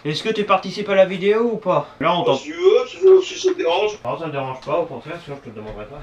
Est-ce que tu participes à la vidéo ou pas? Là on t'entend. Si tu veux, si ça te dérange. Non, ça me dérange pas, au contraire, sinon je te le demanderai pas.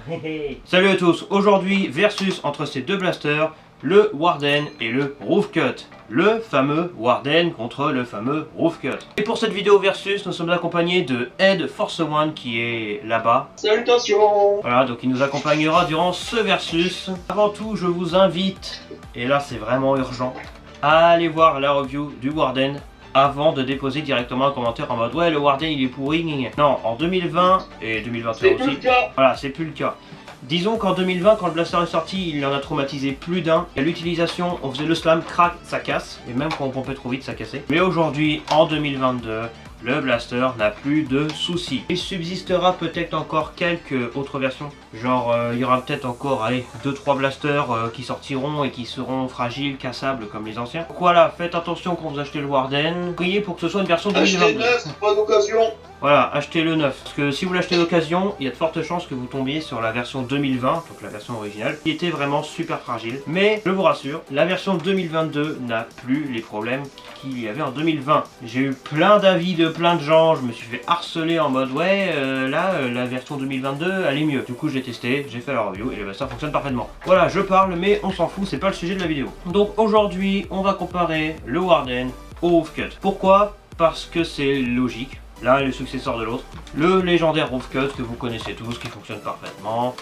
Salut à tous, aujourd'hui versus entre ces deux blasters, le Warden et le Roofcut. Le fameux Warden contre le fameux Roofcut. Et pour cette vidéo versus, nous sommes accompagnés de Ed Force One qui est là-bas. Salutations. Voilà, donc il nous accompagnera durant ce versus. Avant tout, je vous invite, et là c'est vraiment urgent, à aller voir la review du Warden avant de déposer directement un commentaire en mode ouais le Warden il est pourri. Non, en 2020 et 2021 C'est aussi. plus le cas. Voilà, c'est plus le cas. Disons qu'en 2020, quand le blaster est sorti, il en a traumatisé plus d'un. À l'utilisation, on faisait le slam, crack, ça casse. Et même quand on pompait trop vite, ça cassait. Mais aujourd'hui, en 2022, le blaster n'a plus de soucis. Il subsistera peut-être encore quelques autres versions. Genre, il y aura peut-être encore 2-3 blasters qui sortiront et qui seront fragiles, cassables comme les anciens. Donc voilà, faites attention quand vous achetez le Warden. Priez pour que ce soit une version 2022. Achetez neuf, pas d'occasion. Voilà, achetez le neuf. Parce que si vous l'achetez d'occasion, il y a de fortes chances que vous tombiez sur la version 2020, donc la version originale, qui était vraiment super fragile. Mais je vous rassure, la version 2022 n'a plus les problèmes qu'il y avait en 2020. J'ai eu plein d'avis de plein de gens, je me suis fait harceler en mode ouais, la version 2022 elle est mieux. Du coup je l'ai testé, j'ai fait la review et le blaster fonctionne parfaitement. Voilà, je parle mais on s'en fout, c'est pas le sujet de la vidéo. Donc aujourd'hui, on va comparer le Warden au Roofcut. Pourquoi? Parce que c'est logique. L'un est le successeur de l'autre. Le légendaire Roofcut que vous connaissez tous, qui fonctionne parfaitement.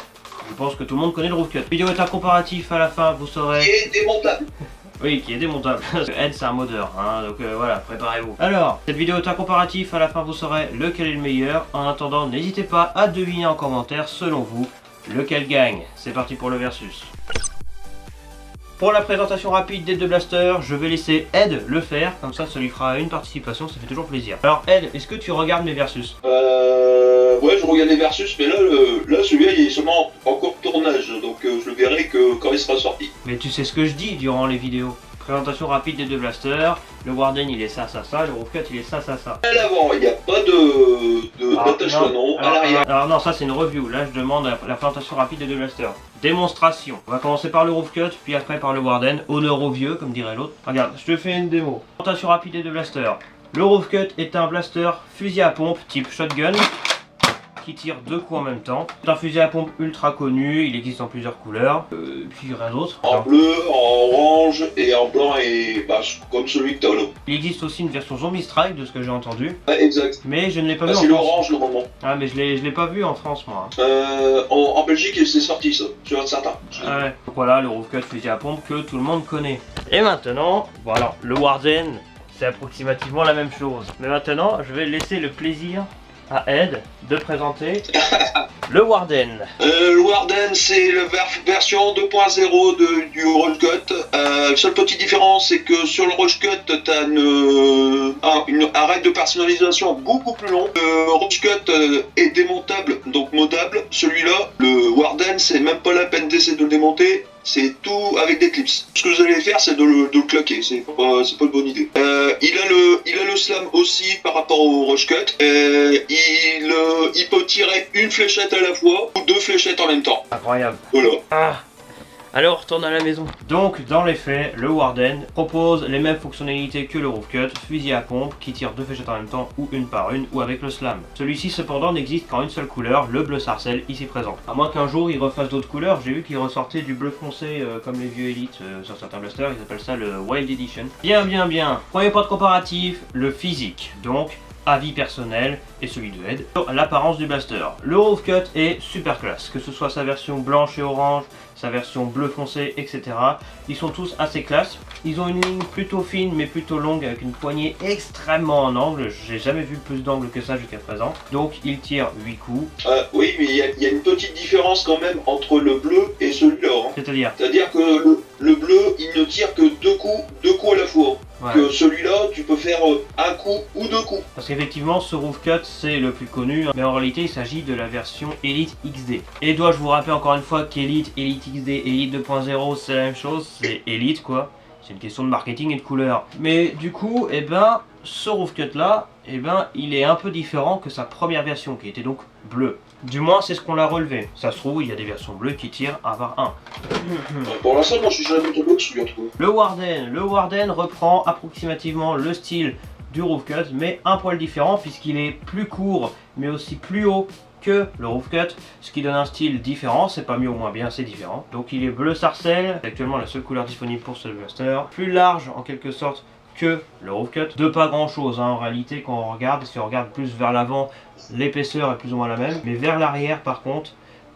Je pense que tout le monde connaît le Roofcut. La vidéo est un comparatif, à la fin vous saurez... Qui est démontable. Oui, qui est démontable. Ed c'est un modeur, hein, donc voilà, préparez-vous. Alors, cette vidéo est un comparatif, à la fin vous saurez lequel est le meilleur. En attendant, n'hésitez pas à deviner en commentaire, selon vous, lequel gagne. C'est parti pour le versus. Pour la présentation rapide des deux blasters, je vais laisser Ed le faire, comme ça lui fera une participation, ça fait toujours plaisir. Alors Ed, est-ce que tu regardes mes versus? Ouais, je regarde les versus, mais là celui-là il est seulement en cours de tournage, donc je le verrai que quand il sera sorti. Mais tu sais ce que je dis durant les vidéos. Présentation rapide des deux blasters, le Warden il est ça, le Roofcut il est ça. À l'avant, il n'y a pas d'attachement à l'arrière. Alors non, ça c'est une review, là je demande la présentation rapide des deux blasters. Démonstration. On va commencer par le Roofcut, puis après par le Warden. Honneur au vieux, comme dirait l'autre. Regarde, je te fais une démo. Présentation rapide des deux blasters. Le Roofcut est un blaster fusil à pompe type shotgun qui tire 2 coups en même temps. C'est un fusil à pompe ultra connu, il existe en plusieurs couleurs, puis rien d'autre. En bleu, en orange et en blanc et comme celui que t'as là. Il existe aussi une version Zombie Strike de ce que j'ai entendu. Ouais, exact. Mais je ne l'ai pas vu en C'est France. l'orange normalement. Ah mais je l'ai pas vu en France moi. En Belgique c'est sorti ça, je suis certain. Ah ouais. Donc voilà le Roofcut fusil à pompe que tout le monde connaît. Et maintenant, voilà, le Warden, c'est approximativement la même chose. Mais maintenant, je vais laisser le plaisir à Ed de présenter le Warden. Le Warden c'est la version 2.0 du Roofcut. Seule petite différence c'est que sur le Roofcut t'as un règle de personnalisation beaucoup plus long. Le Roofcut est démontable, donc modable. Celui-là, le Warden, c'est même pas la peine d'essayer de le démonter. C'est tout avec des clips. Ce que vous allez faire, c'est de le claquer. C'est pas une bonne idée. Il a le slam aussi par rapport au Roofcut. Il peut tirer une fléchette à la fois ou 2 fléchettes en même temps. Incroyable. Voilà. Ah. Alors, on retourne à la maison. Donc, dans les faits, le Warden propose les mêmes fonctionnalités que le Roofcut, fusil à pompe qui tire 2 fléchettes en même temps ou une par une ou avec le slam. Celui-ci cependant n'existe qu'en une seule couleur, le bleu sarcelle ici présent. À moins qu'un jour il refasse d'autres couleurs, j'ai vu qu'il ressortait du bleu foncé comme les vieux élites sur certains blasters, ils appellent ça le Wild Edition. Bien. Premier point de comparatif, le physique. Donc, avis personnel et celui de Ed. L'apparence du blaster. Le Roofcut est super classe, que ce soit sa version blanche et orange, sa version bleu foncé, etc. Ils sont tous assez classe. Ils ont une ligne plutôt fine mais plutôt longue avec une poignée extrêmement en angle. J'ai jamais vu plus d'angle que ça jusqu'à présent. Donc il tire 8 coups. Oui, mais il y a une petite différence quand même entre le bleu et celui-là. Hein. C'est-à-dire que le bleu, il ne tire que 2 coups à la fois. Ouais. Que celui-là, tu peux faire un coup ou 2 coups. Parce qu'effectivement, ce Roofcut, c'est le plus connu, mais en réalité, il s'agit de la version Elite XD. Et dois-je vous rappeler encore une fois qu'Elite, Elite XD, Elite 2.0, c'est la même chose, c'est Elite quoi. C'est une question de marketing et de couleur. Mais du coup, ce Roofcut là, il est un peu différent que sa première version, qui était donc bleue. Du moins, c'est ce qu'on l'a relevé. Ça se trouve, il y a des versions bleues qui tirent 1 par 1. Pour l'instant, moi je suis jamais tombé dessus, en tout cas. Le Warden reprend approximativement le style du Roof Cut, mais un poil différent puisqu'il est plus court, mais aussi plus haut que le Roof Cut, ce qui donne un style différent. C'est pas mieux ou moins bien, c'est différent. Donc il est bleu sarcelle, c'est actuellement la seule couleur disponible pour ce blaster, plus large en quelque sorte que le Roof Cut, de pas grand chose en réalité quand on regarde. Si on regarde plus vers l'avant, l'épaisseur est plus ou moins la même, mais vers l'arrière par contre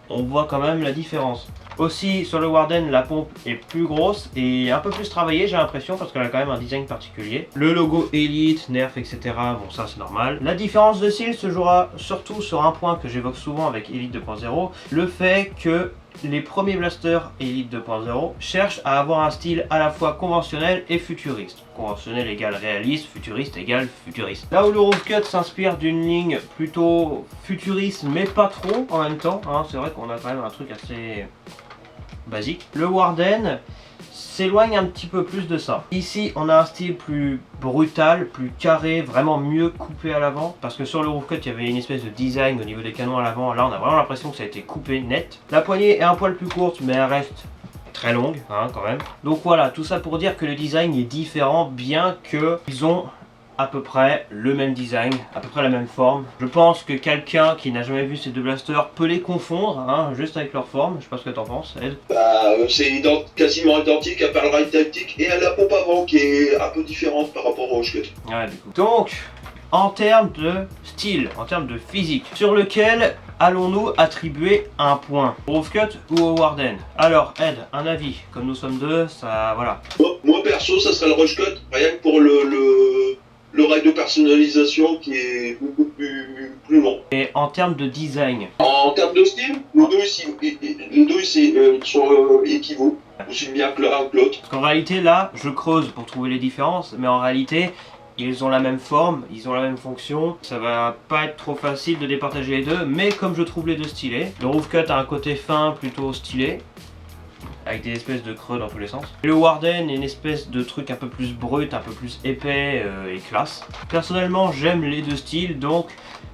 on voit quand même la différence. Aussi sur le Warden, la pompe est plus grosse et un peu plus travaillée, j'ai l'impression, parce qu'elle a quand même un design particulier. Le logo Elite, Nerf, etc. Bon, ça c'est normal. La différence de style se jouera surtout sur un point que j'évoque souvent avec Elite 2.0, le fait que les premiers blasters Elite 2.0 cherchent à avoir un style à la fois conventionnel et futuriste. Conventionnel égale réaliste, futuriste égale futuriste. Là où le Roof Cut s'inspire d'une ligne plutôt futuriste, mais pas trop en même temps, hein, c'est vrai qu'on a quand même un truc assez basique. Le Warden s'éloigne un petit peu plus de ça. Ici, on a un style plus brutal, plus carré, vraiment mieux coupé à l'avant. Parce que sur le Roof Cut, il y avait une espèce de design au niveau des canons à l'avant. Là, on a vraiment l'impression que ça a été coupé net. La poignée est un poil plus courte, mais elle reste très longue, hein, quand même. Donc voilà, tout ça pour dire que le design est différent, bien qu'ils ont à peu près le même design, à peu près la même forme. Je pense que quelqu'un qui n'a jamais vu ces deux blasters peut les confondre, hein, juste avec leur forme. Je sais pas ce que t'en penses, Ed. Bah, c'est quasiment identique à part le ride tactique et à la pompe avant qui est un peu différente par rapport au Cut. Ouais, du coup. Donc, en termes de style, en termes de physique, sur lequel allons-nous attribuer un point? Au Roof Cut ou au Warden? Alors, Ed, un avis. Comme nous sommes deux, ça, voilà. Moi perso, ça serait le Rush Cut, rien que pour le rail de personnalisation qui est beaucoup plus long. Et en termes de design? En termes de style, les deux ici sont équivalents, aussi bien que l'un que l'autre. Parce qu'en réalité, là, je creuse pour trouver les différences, mais en réalité, ils ont la même forme, ils ont la même fonction. Ça va pas être trop facile de départager les deux, mais comme je trouve les deux stylés, le Roof Cut a un côté fin, plutôt stylé, avec des espèces de creux dans tous les sens. Et le Warden est une espèce de truc un peu plus brut, un peu plus épais et classe. Personnellement, j'aime les deux styles, donc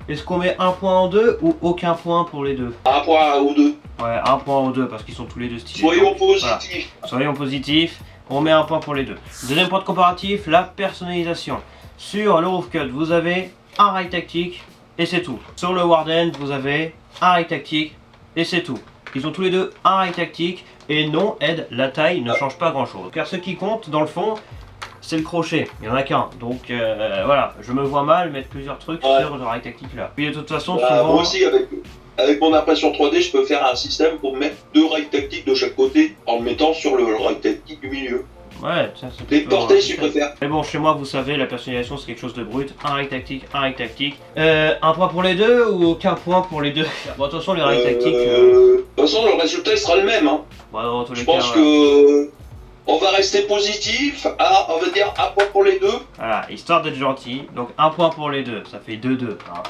est-ce qu'on met un point en deux ou aucun point pour les deux? Un point ou deux. Ouais, un point en deux parce qu'ils sont tous les deux stylés. Soyons positifs. Voilà. Soyons positifs, on met un point pour les deux. Deuxième point de comparatif, la personnalisation. Sur le Roof Cut, vous avez un rail tactique et c'est tout. Sur le Warden, vous avez un rail tactique et c'est tout. Ils ont tous les deux un rail tactique et non, Ed, la taille ne change pas grand chose. Car ce qui compte dans le fond, c'est le crochet, il n'y en a qu'un. Donc voilà, je me vois mal mettre plusieurs trucs sur le rail tactique là. Puis de toute façon, souvent... Moi aussi, avec mon impression 3D, je peux faire un système pour mettre deux rails tactiques de chaque côté en le mettant sur le rail tactique du milieu. Ouais, ça c'est des portées, si je préfère. Mais bon, chez moi, vous savez, la personnalisation c'est quelque chose de brut. Un rail tactique, un rail tactique. Un point pour les deux ou aucun point pour les deux? Bon, de toute façon, les rails tactiques. De toute façon, le résultat il sera le même. Hein. Bon, dans tous les je cas, pense que on va rester positif. On va dire un point pour les deux. Voilà, histoire d'être gentil. Donc un point pour les deux, ça fait 2-2. Hein.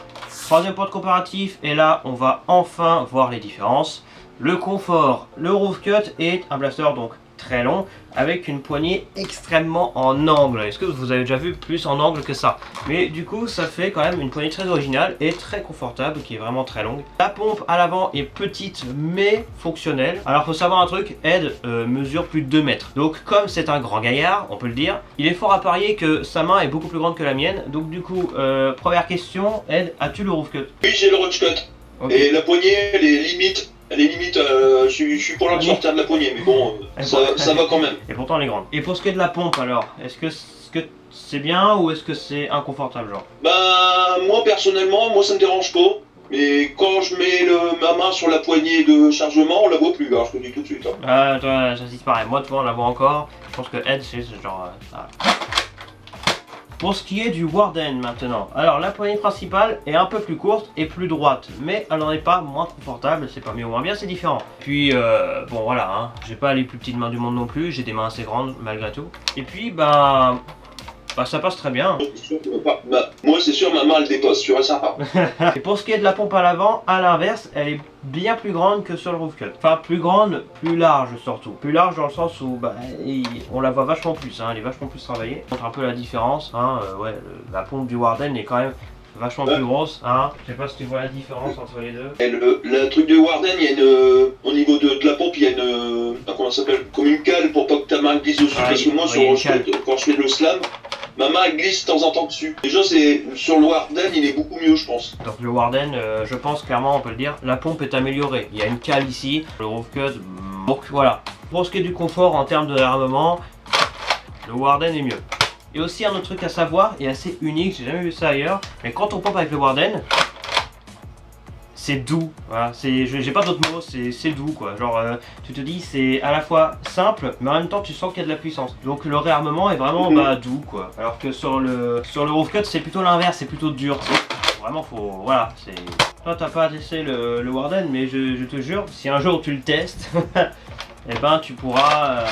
Troisième point de comparatif, et là, on va enfin voir les différences. Le confort. Le Roof Cut est un blaster donc très long avec une poignée extrêmement en angle. Est-ce que vous avez déjà vu plus en angle que ça? Mais du coup ça fait quand même une poignée très originale et très confortable qui est vraiment très longue. La pompe à l'avant est petite mais fonctionnelle. Alors faut savoir un truc, Ed mesure plus de 2 mètres. Donc comme c'est un grand gaillard, on peut le dire, il est fort à parier que sa main est beaucoup plus grande que la mienne. Donc du coup, première question, Ed, as-tu le Roof Cut? Oui, j'ai le Rush Cut. Okay. Et la poignée, elle est limite. Je suis pour la sortir de la poignée, mais bon, ça va quand même. Et pourtant elle est grande. Et pour ce qui est de la pompe alors, est-ce que c'est bien ou est-ce que c'est inconfortable genre? Bah moi personnellement, moi ça me dérange pas. Mais quand je mets ma main sur la poignée de chargement, on la voit plus, alors je te dis tout de suite. Hein. Toi, ça disparaît. Moi, toi, on la voit encore. Je pense que Ed, c'est genre... Pour ce qui est du Warden maintenant, alors la poignée principale est un peu plus courte et plus droite, mais elle n'en est pas moins confortable, c'est pas mieux ou moins bien, c'est différent. Puis bon voilà, hein, j'ai pas les plus petites mains du monde non plus, j'ai des mains assez grandes malgré tout. Et puis bah ça passe très bien. Moi c'est sûr, ma main elle dépasse, sûr et certain. Et pour ce qui est de la pompe à l'avant, à l'inverse, elle est bien plus grande que sur le Roof Cut. Enfin plus grande, plus large surtout. Plus large dans le sens où bah, on la voit vachement plus, hein, elle est vachement plus travaillée. On montre un peu la différence, hein, ouais, la pompe du Warden est quand même vachement plus grosse, hein. Je sais pas si tu vois la différence entre les deux. Et le truc de Warden, il y a au niveau de la pompe, il y a comment ça s'appelle, comme une cale pour pas que ta main glisse dessus. Parce que moi sur quand je fais le slam, ma main glisse de temps en temps dessus. Déjà, c'est sur le Warden, il est beaucoup mieux, je pense. Donc le Warden, je pense clairement, on peut le dire, la pompe est améliorée. Il y a une cale ici, le Rough Cut, donc voilà. Pour ce qui est du confort en termes de réarmement, le Warden est mieux. Et aussi un autre truc à savoir, et assez unique, j'ai jamais vu ça ailleurs, mais quand on pompe avec le Warden, c'est doux, voilà, j'ai pas d'autres mots, c'est doux quoi, genre tu te dis c'est à la fois simple, mais en même temps tu sens qu'il y a de la puissance. Donc le réarmement est vraiment doux quoi, alors que sur le Rough Cut c'est plutôt l'inverse, c'est plutôt dur. Vraiment faut, voilà, c'est... Toi t'as pas testé le Warden, mais je te jure, si un jour tu le testes, et ben tu pourras...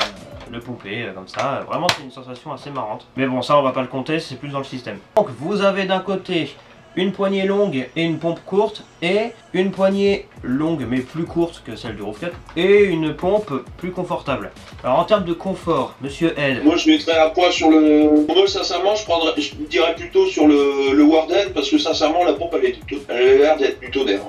le pomper comme ça, vraiment c'est une sensation assez marrante. Mais bon ça on va pas le compter, c'est plus dans le système. Donc vous avez d'un côté une poignée longue et une pompe courte, et une poignée longue mais plus courte que celle du Rough Cut, et une pompe plus confortable. Alors en termes de confort, monsieur Ed... Moi je mettrais un point sur le... Moi sincèrement je dirais plutôt sur le Warden, parce que sincèrement la pompe elle a l'air d'être plutôt d'air.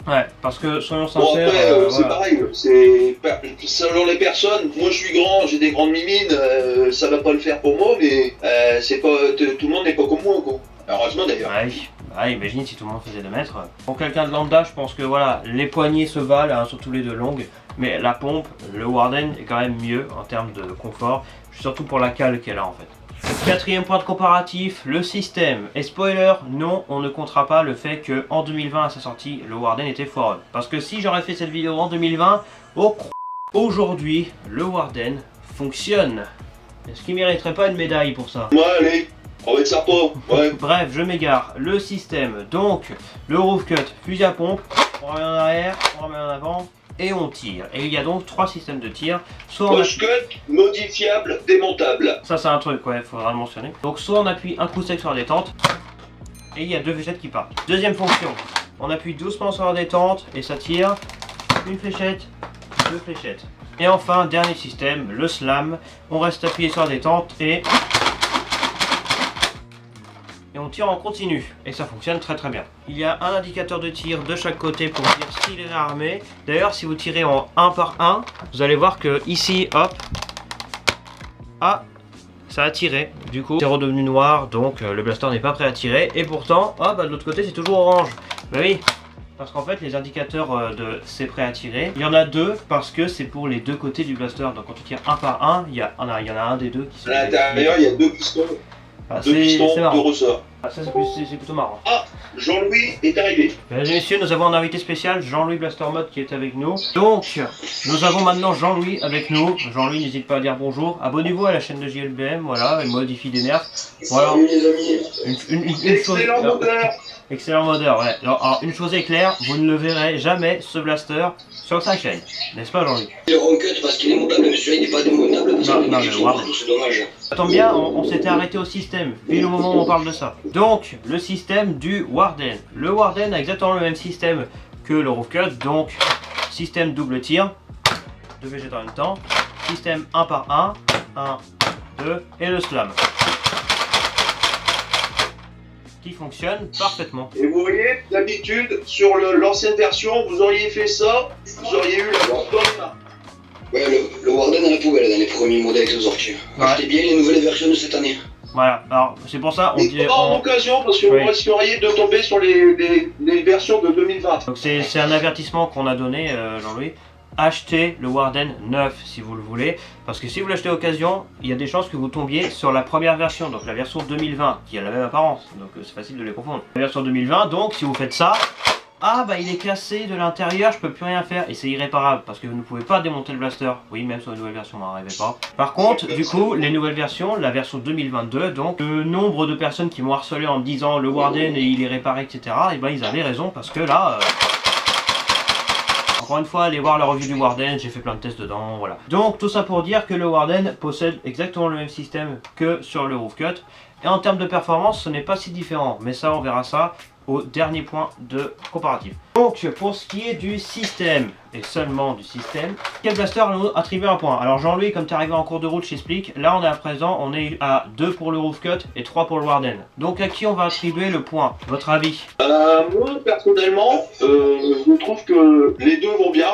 Ouais, parce que soyons Bon sincères... après c'est voilà. pareil, c'est selon les personnes. Moi je suis grand, j'ai des grandes mimines, ça va pas le faire pour moi, mais c'est pas tout le monde n'est pas comme moi quoi. Heureusement d'ailleurs. Ouais, imagine si tout le monde faisait 2 mètres. Pour quelqu'un de lambda, je pense que voilà, les poignées se valent, hein, surtout les deux longues, mais la pompe, le Warden est quand même mieux en termes de confort, surtout pour la cale qu'elle a en fait. Quatrième point de comparatif, le système. Et spoiler, non, on ne comptera pas le fait que en 2020 à sa sortie, le Warden était foireux. Parce que si j'aurais fait cette vidéo en 2020, aujourd'hui, le Warden fonctionne. Est-ce qu'il mériterait pas une médaille pour ça? Ouais allez, on va être sympa, ouais. Bref, je m'égare. Le système, donc, le Rough Cut, fusil à pompe, on remet en arrière, on remet en avant, et on tire. Et il y a donc 3 systèmes de tir. Soit on Rush cut, modifiable, démontable. Ça c'est un truc, ouais, faudra le mentionner. Donc soit on appuie un coup sec sur la détente, et il y a 2 fléchettes qui partent. Deuxième fonction, on appuie doucement sur la détente, et ça tire, une fléchette, 2 fléchettes. Et enfin, dernier système, le slam, on reste appuyé sur la détente, et on tire en continu, et ça fonctionne très très bien. Il y a un indicateur de tir de chaque côté pour dire s'il est réarmé. D'ailleurs, si vous tirez en 1 par 1, vous allez voir que ici, hop, ah, ça a tiré. Du coup, c'est redevenu noir, donc le blaster n'est pas prêt à tirer. Et pourtant, ah bah de l'autre côté, c'est toujours orange. Bah oui, parce qu'en fait, les indicateurs de c'est prêt à tirer, il y en a 2 parce que c'est pour les 2 côtés du blaster. Donc quand tu tires 1 par 1, il y en a un des 2 qui se... À l'intérieur, il y a 2 pistons. Ah, 2 pistons, 2 ressorts. Ah, ça c'est plutôt marrant. Ah, Jean-Louis est arrivé. Mesdames et messieurs, nous avons un invité spécial, Jean-Louis Blastermod qui est avec nous. Donc, nous avons maintenant Jean-Louis avec nous. Jean-Louis, n'hésite pas à dire bonjour. Abonnez-vous à la chaîne de JLBM, voilà, il modifie des nerfs. Voilà. Salut les amis. Excellent modeur. Excellent modeur, ouais. Alors, une chose est claire, vous ne le verrez jamais, ce blaster, sur sa chaîne. N'est-ce pas, Jean-Louis? Le Rough Cut parce qu'il est montable, mais celui-là il n'est pas démontable. Non, le Warden. C'est dommage. Ça tombe bien, on s'était arrêté au système, pile au moment où on parle de ça. Donc, le système du Warden. Le Warden a exactement le même système que le Rough Cut, donc système double tir, 2 végétaux en même temps, système 1 par 1, 1, 2, et le slam. Qui fonctionne parfaitement. Et vous voyez, d'habitude, sur l'ancienne version, vous auriez fait ça, vous auriez eu la bonne. Ouais, le Warden à la poubelle dans les premiers modèles qui sont sortis. Ouais. Achetez bien les nouvelles versions de cette année. Voilà, alors c'est pour ça, Mais pas en occasion, parce que vous risqueriez de tomber sur les versions de 2020. donc c'est un avertissement qu'on a donné, Jean-Louis. Achetez le Warden neuf si vous le voulez, parce que si vous l'achetez occasion, il y a des chances que vous tombiez sur la première version, donc la version 2020, qui a la même apparence, donc c'est facile de les confondre. La version 2020, donc si vous faites ça, ah bah il est cassé de l'intérieur, je peux plus rien faire, et c'est irréparable, parce que vous ne pouvez pas démonter le blaster. Oui, même sur les nouvelles versions, n'en rêvez pas. Par contre, du coup, les nouvelles versions, la version 2022, donc le nombre de personnes qui m'ont harcelé en me disant le Warden et il est réparé, etc., et ben ils avaient raison, parce que là... Encore une fois, allez voir la revue du Warden, j'ai fait plein de tests dedans, voilà. Donc tout ça pour dire que le Warden possède exactement le même système que sur le Rough Cut. Et en termes de performance, ce n'est pas si différent, mais ça on verra ça au dernier point de comparatif. Donc pour ce qui est du système, et seulement du système, quel blaster nous attribue un point? Alors Jean-Louis, comme tu es arrivé en cours de route, je t'explique, là on est à présent, on est à 2 pour le Rough Cut et 3 pour le Warden. Donc à qui on va attribuer le point? Votre avis? Moi personnellement, je trouve que les deux vont bien.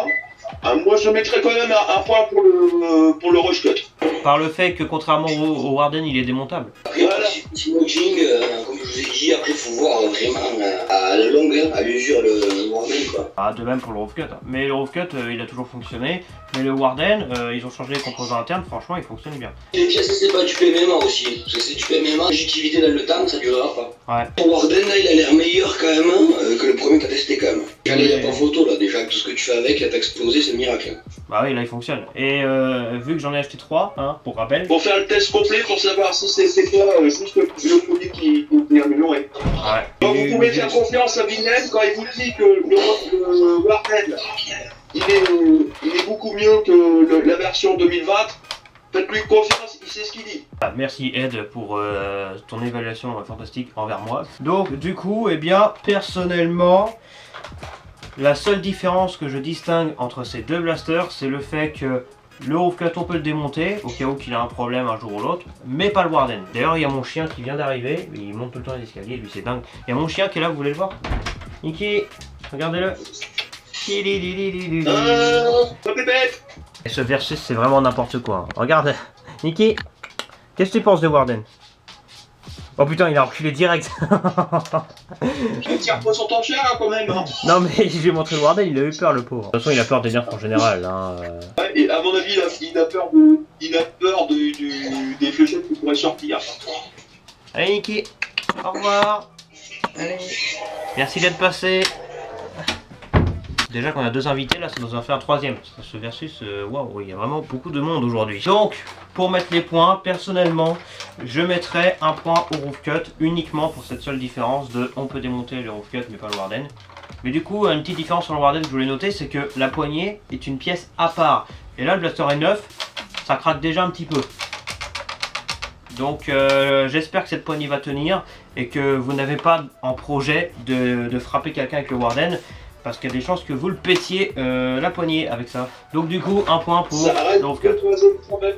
Moi je mettrais quand même un point pour le Rush Cut. par le fait que contrairement au Warden, il est démontable. Après, petit notching, comme je vous ai dit, après, il faut voir vraiment à la longueur, à l'usure, le Warden, quoi. Ah, de même pour le Rough Cut. Mais le Rough Cut, il a toujours fonctionné. Mais le Warden, ils ont changé les composants internes, franchement, il fonctionne bien. Et puis, ça, c'est pas du PMMA aussi. Parce que si tu PMMA, l'objectivité dans le temps, ça durera pas. Ouais. Le Warden, là, il a l'air meilleur quand même que le premier que t'as testé, quand même. Là, il n'y a pas photo, là, déjà, tout ce que tu fais avec, il a explosé, c'est un miracle. Bah oui, là, il fonctionne. Et vu que j'en ai acheté 3, hein, pour rappel. Pour faire le test complet, pour savoir si c'est pas juste le produit qui est amélioré. Ouais. Donc, vous pouvez faire confiance à Willem quand il vous dit que le Warden, il est beaucoup mieux que la version 2020. Faites-lui confiance, il sait ce qu'il dit. Ah, merci Ed pour ton évaluation fantastique envers moi. Donc du coup, eh bien, personnellement, la seule différence que je distingue entre ces deux blasters, c'est le fait que le Rough Cut, on peut le démonter, au cas où qu'il a un problème un jour ou l'autre, mais pas le Warden. D'ailleurs, il y a mon chien qui vient d'arriver, il monte tout le temps les escaliers, lui c'est dingue. Il y a mon chien qui est là, vous voulez le voir? Niki, regardez-le. Pas bête. Et ce versus, c'est vraiment n'importe quoi. Regarde, Niki, qu'est-ce que tu penses de Warden? Oh putain, il a reculé direct. Tu tires pas sur ton chien hein, quand même. Hein. Non mais j'ai montré le Warden, il a eu peur le pauvre. De toute façon, il a peur des nerfs en général. Hein. Ouais, et à mon avis, il a peur des fléchettes qui pourraient sortir. Allez Niki, au revoir. Allez. Merci d'être passé. Déjà qu'on a 2 invités, là ça nous en fait un 3e. Ce versus, waouh, il y a vraiment beaucoup de monde aujourd'hui. Donc, pour mettre les points, personnellement, je mettrais un point au Rough Cut uniquement pour cette seule différence de on peut démonter le Rough Cut mais pas le Warden. Mais du coup, une petite différence sur le Warden que je voulais noter, c'est que la poignée est une pièce à part. Et là, le blaster est neuf, ça craque déjà un petit peu. Donc j'espère que cette poignée va tenir et que vous n'avez pas en projet de frapper quelqu'un avec le Warden. Parce qu'il y a des chances que vous le pétiez la poignée avec ça. Donc du coup, un point pour le Rough Cut.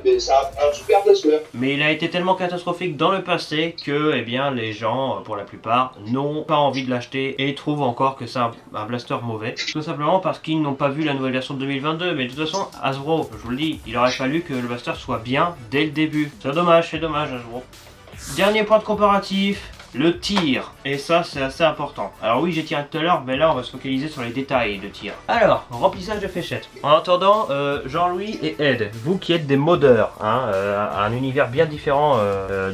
Mais ça a un super blaster. Mais il a été tellement catastrophique dans le passé que eh bien, les gens, pour la plupart, n'ont pas envie de l'acheter et trouvent encore que c'est un blaster mauvais. Tout simplement parce qu'ils n'ont pas vu la nouvelle version de 2022. Mais de toute façon, Hasbro, je vous le dis, il aurait fallu que le blaster soit bien dès le début. C'est dommage Hasbro. Dernier point de comparatif. Le tir, et ça c'est assez important. Alors oui j'ai tiré tout à l'heure, mais là on va se focaliser sur les détails de tir. Alors, remplissage de fléchettes. En attendant, Jean-Louis et Ed, vous qui êtes des modeurs, hein, un univers bien différent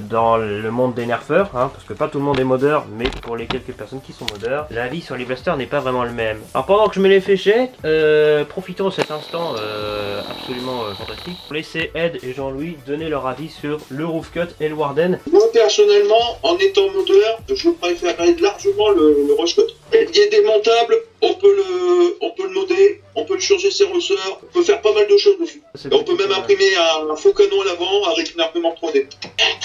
dans le monde des nerfeurs, hein, parce que pas tout le monde est modeur, mais pour les quelques personnes qui sont modeurs, l'avis sur les blasters n'est pas vraiment le même. Alors pendant que je mets les fléchettes, profitons de cet instant absolument fantastique pour laisser Ed et Jean-Louis donner leur avis sur le Rough Cut et le Warden. Moi personnellement, en étant modeur, je préférerais largement le Rush Cut. Il est démontable, on peut le modder, on peut le changer ses ressorts, on peut faire pas mal de choses dessus. Et on peut même imprimer un faux canon à l'avant avec une imprimante 3D.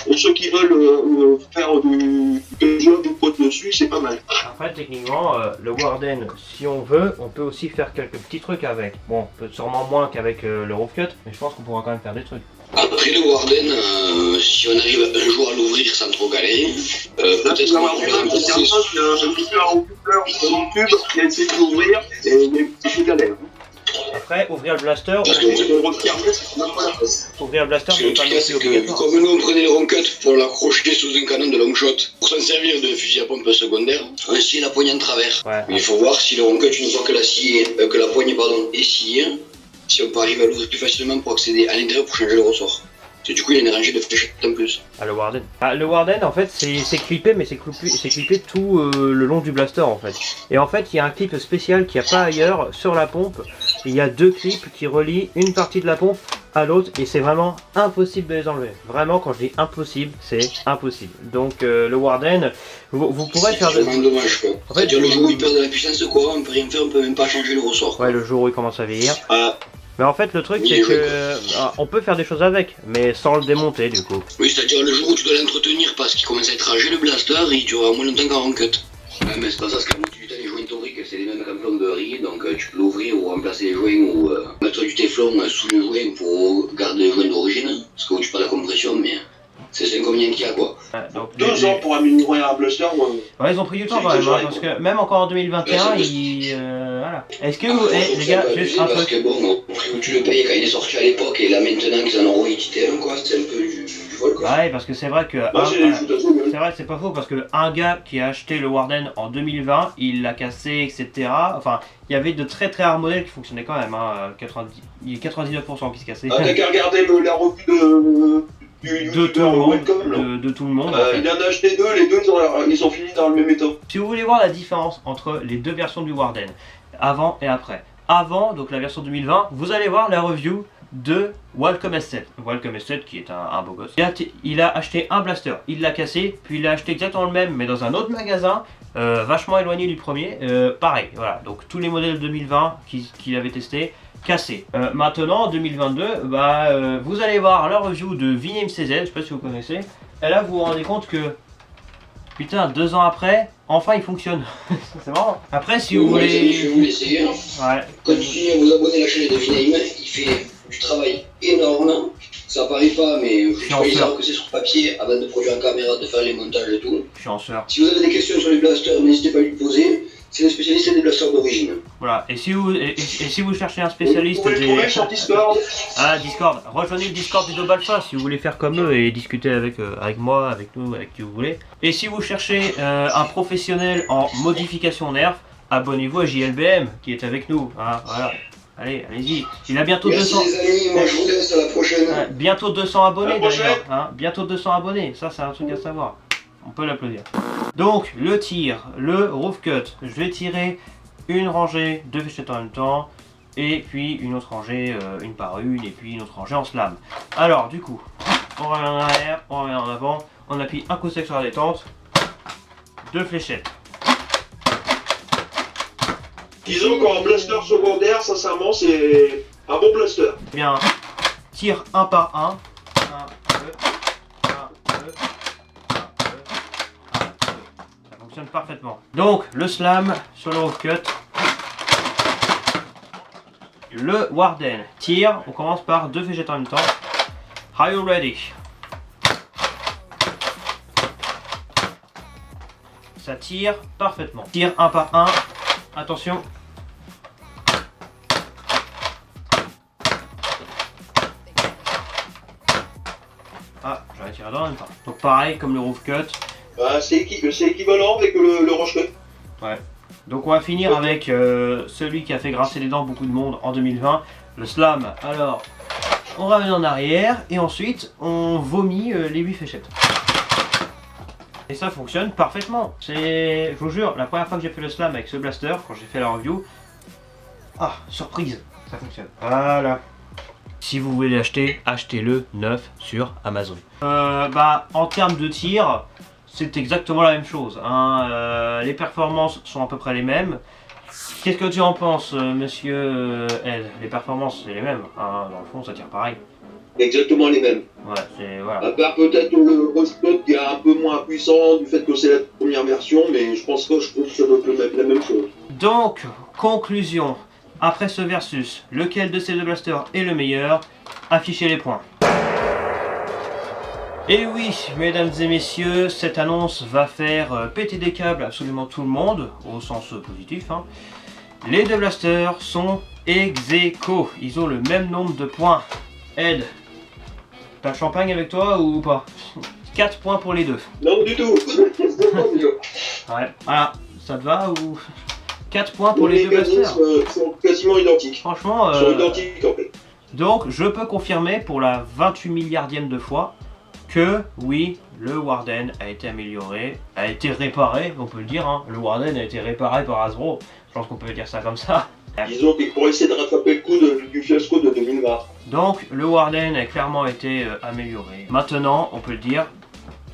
Pour ceux qui veulent faire du jeu du pot dessus, c'est pas mal. Après techniquement, le Warden, si on veut, on peut aussi faire quelques petits trucs avec. Bon, sûrement moins qu'avec le Rough Cut, mais je pense qu'on pourra quand même faire des trucs. Après le Warden, si on arrive un jour à l'ouvrir sans trop galérer, peut-être qu'on va remplacer. Sur YouTube, il a essayé de l'ouvrir et c'est galère. Après, ouvrir le blaster, Parce que ouvrir le blaster, parce que le c'est pas truc, non c'est plus que obligatoire. comme nous on prenait le Rough Cut pour l'accrocher sous un canon de long shot, pour s'en servir de fusil à pompe secondaire, on scie la poignée en travers. Ouais. Mais il faut voir si le Rough Cut, une fois que la poignée est sciée, si on peut arriver à l'ouvrir plus facilement pour accéder à l'intérieur pour changer le ressort. Et du coup, il y a une rangée de fléchettes en plus. Ah, le Warden. Ah, le Warden, en fait, c'est clippé, mais c'est clippé tout le long du blaster, en fait. Et en fait, il y a un clip spécial qu'il n'y a pas ailleurs sur la pompe. Il y a 2 clips qui relient une partie de la pompe à l'autre, et c'est vraiment impossible de les enlever. Vraiment, quand je dis impossible, c'est impossible. Donc, le Warden, vous pourrez faire... C'est vraiment dommage, quoi. En fait, C'est-à-dire, le jour où il perd de la puissance, quoi, on peut rien faire, on peut même pas changer le ressort. Ouais, le jour où il commence à vieillir. Mais en fait, le truc, Oui, c'est oui. que on peut faire des choses avec, mais sans le démonter, du coup. Oui, c'est-à-dire le jour où tu dois l'entretenir parce qu'il commence à être âgé, le blaster, il durera moins longtemps qu'un Rough Cut. Ouais, mais c'est pas ça, c'est que la moitié du temps, les joints toriques, c'est les mêmes qu'en plomberie, donc tu peux l'ouvrir ou remplacer les joints ou mettre du téflon sous le joint pour garder le joint d'origine, parce que tu perds la compression, mais C'est l'inconvénient qu'il y a, quoi. Ouais, donc, 2 ans pour améliorer un blaster. Ouais, ils ont pris du temps quand même, hein, parce que même encore en 2021, ils... voilà. Est-ce que vous... les gars, juste un parce truc... que bon, au prix où tu le payais quand il est sorti à l'époque, et là maintenant qu'ils en ont réédité un, quoi, c'est un peu du vol, quoi. Ouais, parce que c'est vrai que... c'est vrai que c'est pas faux, parce que un gars qui a acheté le Warden en 2020, il l'a cassé, etc. Enfin, il y avait de très très rares modèles qui fonctionnaient quand même, hein. Il y a 99% qui se cassaient. On a qu'à regarder la revue De tout le monde, de tout le monde. En fait. Il en a acheté 2, les 2 ils ont fini dans le même état. Si vous voulez voir la différence entre les deux versions du Warden, avant et après. Avant, donc la version 2020, vous allez voir la review de Wacom S7. Wacom S7 qui est un beau gosse. Il a acheté un blaster, il l'a cassé, puis il a acheté exactement le même mais dans un autre magasin, vachement éloigné du premier. Pareil, voilà, donc tous les modèles 2020 qu'il avait testés, cassé. Maintenant, en 2022, vous allez voir la review de Vinem CZ, je sais pas si vous connaissez. Et là, vous vous rendez compte que, putain, 2 ans après, enfin il fonctionne. C'est marrant. Après, si vous voulez... Je vais vous laisser. Ouais. Continuez à vous abonner à la chaîne de Vinem, il fait du travail énorme. Ça paraît pas, mais je croyais savoir que c'est sur papier avant de produire en caméra, de faire les montages et tout. Chanceur. Si vous avez des questions sur les blasters, n'hésitez pas à lui poser. C'est le spécialiste des blasters d'origine. Voilà, et si vous cherchez un spécialiste vous pouvez le trouver sur Discord. Ah, Discord, rejoignez le Discord du Double Alpha si vous voulez faire comme eux et discuter avec moi, avec nous, avec qui vous voulez. Et si vous cherchez un professionnel en modification nerf, abonnez-vous à JLBM qui est avec nous. Hein, voilà. Allez, allez-y. Il a bientôt Merci 200. Les amis, moi je vous laisse à la prochaine. Bientôt 200 abonnés prochaine. d'ailleurs. Hein, bientôt 200 abonnés, ça c'est un truc à savoir. On peut l'applaudir. Donc, le tir, le roof cut. Je vais tirer une rangée de fléchettes en même temps. Et puis une autre rangée, une par une. Et puis une autre rangée en slam. Alors, du coup, on revient en arrière, on revient en avant. On appuie un coup sec sur la détente. 2 fléchettes. Disons qu'en blaster secondaire, sincèrement, c'est un bon blaster. Bien, tire un par un. 1, 2, 1, 2. Ça fonctionne parfaitement. Donc le slam sur le roof cut. Le Warden tire. On commence par 2 fléchettes en même temps. Are you ready? Ça tire parfaitement. Tire un par un. Attention. Ah, j'aurais tiré dans le même temps. Donc pareil comme le roof cut. C'est équivalent avec le rush cut. Ouais. Donc on va finir avec celui qui a fait grincer les dents beaucoup de monde en 2020, le slam. Alors, on ramène en arrière et ensuite on vomit les 8 fléchettes. Et ça fonctionne parfaitement. C'est, je vous jure, la première fois que j'ai fait le slam avec ce blaster, quand j'ai fait la review, ah, surprise, ça fonctionne. Voilà. Si vous voulez l'acheter, achetez-le neuf sur Amazon. En termes de tir, c'est exactement la même chose. Hein. Les performances sont à peu près les mêmes. Qu'est-ce que tu en penses, monsieur Ed? Les performances, c'est les mêmes. Hein. Dans le fond, ça tire pareil. Exactement les mêmes. Ouais, c'est voilà. À part peut-être le rush cut qui est un peu moins puissant du fait que c'est la première version, mais je pense que ça doit être la même chose. Donc, conclusion. Après ce versus, lequel de ces deux blasters est le meilleur? Affichez les points. Et oui, mesdames et messieurs, cette annonce va faire péter des câbles absolument tout le monde, au sens positif. Hein. Les deux blasters sont ex-aequo. Ils ont le même nombre de points. Ed, t'as le champagne avec toi ou pas? 4 points pour les deux. Non, du tout. Ouais, voilà, ça te va ou... 4 points pour les deux blasters. Sont quasiment identiques. Franchement, Ils sont identiques en fait. Donc, je peux confirmer pour la 28 milliardième de fois que oui, le Warden a été amélioré, a été réparé, on peut le dire. Hein. Le Warden a été réparé par Hasbro. Je pense qu'on peut dire ça comme ça. Disons qu'ils pourraient essayer de rattraper le coup du fiasco de 2020. Donc, le Warden a clairement été amélioré. Maintenant, on peut le dire.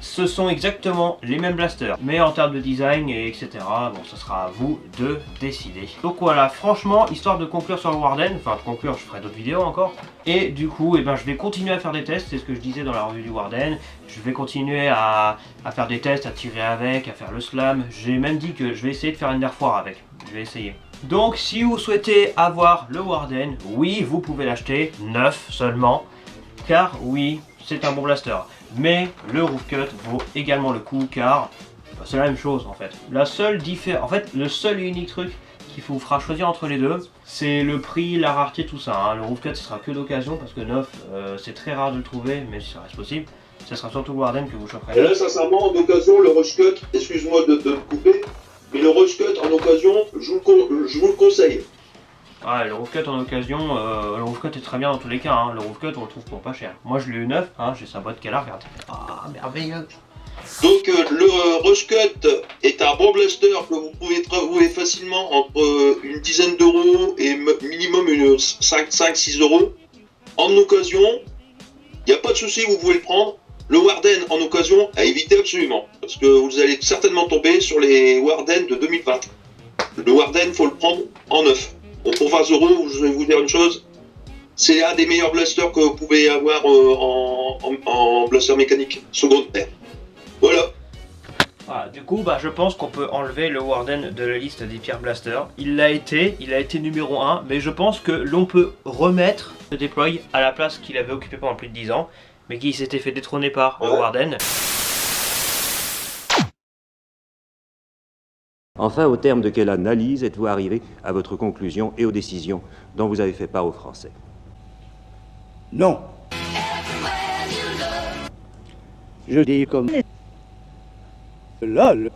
Ce sont exactement les mêmes blasters, mais en termes de design et etc. Bon, ce sera à vous de décider. Donc voilà, franchement, histoire de conclure sur le Warden, enfin de conclure, je ferai d'autres vidéos encore. Et du coup, je vais continuer à faire des tests, c'est ce que je disais dans la revue du Warden. Je vais continuer à faire des tests, à tirer avec, à faire le slam. J'ai même dit que je vais essayer de faire une foire avec. Je vais essayer. Donc si vous souhaitez avoir le Warden, oui, vous pouvez l'acheter, neuf seulement. Car oui, c'est un bon blaster. mais le Roof Cut vaut également le coup car bah, c'est la même chose en fait. La seule différence, en fait, le seul et unique truc qui vous fera choisir entre les deux, c'est le prix, la rareté, tout ça. Hein. Le Roof Cut, ce sera que d'occasion parce que neuf, c'est très rare de le trouver, mais si ça reste possible, ce sera surtout le Warden que vous choperez. Et là, sincèrement, en occasion, le Rush Cut, excuse-moi de te couper, mais le Rush Cut en occasion, je vous le conseille. Ouais, le Roof Cut en occasion, le Roof Cut est très bien dans tous les cas. Hein. Le Roof Cut, on le trouve pour pas cher. Moi, je l'ai eu neuf, hein, j'ai sa boîte qu'elle a, regardez. Ah, merveilleux. Donc le Rush Cut est un bon blaster que vous pouvez trouver facilement entre une dizaine d'euros et minimum 5-6 euros. En occasion, il n'y a pas de souci, vous pouvez le prendre. Le Warden en occasion, à éviter absolument. Parce que vous allez certainement tomber sur les Warden de 2020. Le Warden, faut le prendre en neuf. Bon, pour 20 euros, je vais vous dire une chose. C'est un des meilleurs blasters que vous pouvez avoir en blaster mécanique secondaire. Voilà. Voilà, du coup, bah, je pense qu'on peut enlever le Warden de la liste des pires blasters. Il a été numéro 1, mais je pense que l'on peut remettre le Deploy à la place qu'il avait occupé pendant plus de 10 ans, mais qui s'était fait détrôner par le Warden. Enfin, au terme de quelle analyse êtes-vous arrivé à votre conclusion et aux décisions dont vous avez fait part aux Français? Non. Je dis comme... LOL.